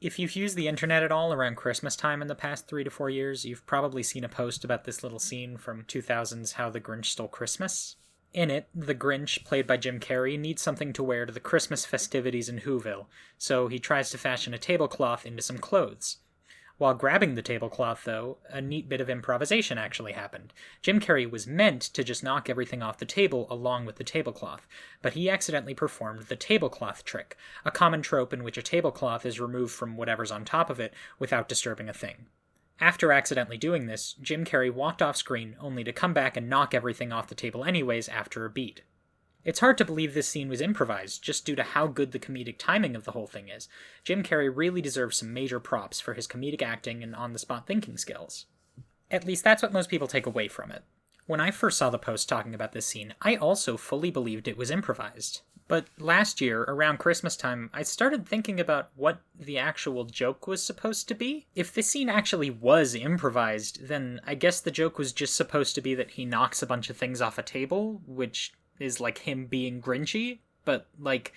If you've used the internet at all around Christmas time in the past 3 to 4 years, you've probably seen a post about this little scene from 2000's How the Grinch Stole Christmas. In it, the Grinch, played by Jim Carrey, needs something to wear to the Christmas festivities in Whoville, so he tries to fashion a tablecloth into some clothes. While grabbing the tablecloth, though, a neat bit of improvisation actually happened. Jim Carrey was meant to just knock everything off the table along with the tablecloth, but he accidentally performed the tablecloth trick, a common trope in which a tablecloth is removed from whatever's on top of it without disturbing a thing. After accidentally doing this, Jim Carrey walked off screen only to come back and knock everything off the table anyways after a beat. It's hard to believe this scene was improvised, just due to how good the comedic timing of the whole thing is. Jim Carrey really deserves some major props for his comedic acting and on-the-spot thinking skills. At least that's what most people take away from it. When I first saw the post talking about this scene, I also fully believed it was improvised. But last year, around Christmas time, I started thinking about what the actual joke was supposed to be. If this scene actually was improvised, then I guess the joke was just supposed to be that he knocks a bunch of things off a table, which is like him being Grinchy, but like,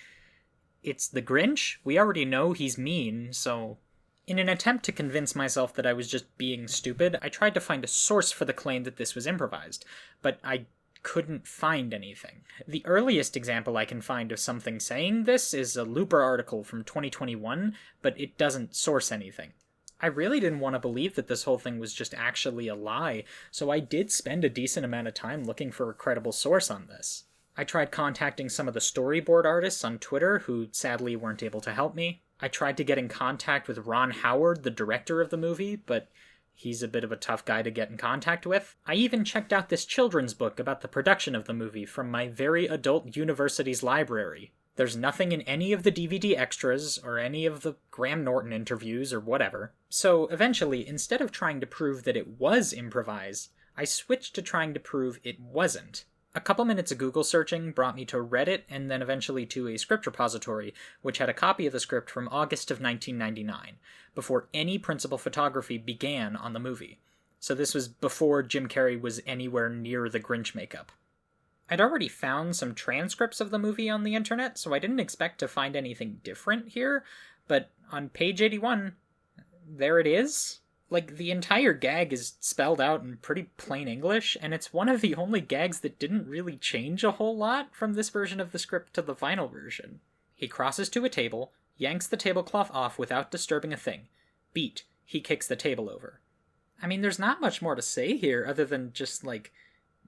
it's the Grinch? We already know he's mean, so... In an attempt to convince myself that I was just being stupid, I tried to find a source for the claim that this was improvised, but I couldn't find anything. The earliest example I can find of something saying this is a Looper article from 2021, but it doesn't source anything. I really didn't want to believe that this whole thing was just actually a lie, so I did spend a decent amount of time looking for a credible source on this. I tried contacting some of the storyboard artists on Twitter, who sadly weren't able to help me. I tried to get in contact with Ron Howard, the director of the movie, but he's a bit of a tough guy to get in contact with. I even checked out this children's book about the production of the movie from my very adult university's library. There's nothing in any of the DVD extras or any of the Graham Norton interviews or whatever. So eventually, instead of trying to prove that it was improvised, I switched to trying to prove it wasn't. A couple minutes of Google searching brought me to Reddit and then eventually to a script repository, which had a copy of the script from August of 1999, before any principal photography began on the movie. So this was before Jim Carrey was anywhere near the Grinch makeup. I'd already found some transcripts of the movie on the internet, so I didn't expect to find anything different here, but on page 81, there it is. Like, the entire gag is spelled out in pretty plain English, and it's one of the only gags that didn't really change a whole lot from this version of the script to the final version. He crosses to a table, yanks the tablecloth off without disturbing a thing. Beat. He kicks the table over. I mean, there's not much more to say here other than just, like,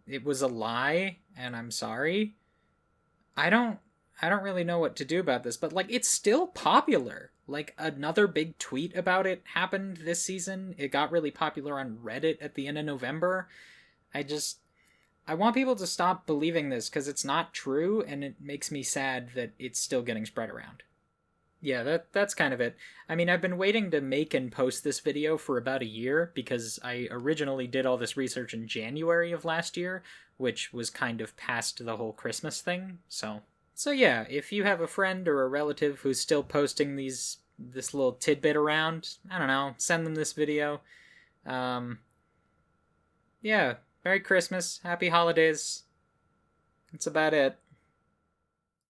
it was a lie, and I'm sorry. I don't really know what to do about this, but, like, it's still popular. Like, another big tweet about it happened this season. It got really popular on Reddit at the end of November. I want people to stop believing this, because it's not true, and it makes me sad that it's still getting spread around. Yeah, that's kind of it. I mean, I've been waiting to make and post this video for about a year, because I originally did all this research in January of last year, which was kind of past the whole Christmas thing, so yeah, if you have a friend or a relative who's still posting this little tidbit around, I don't know, send them this video. Yeah, Merry Christmas, Happy Holidays. That's about it.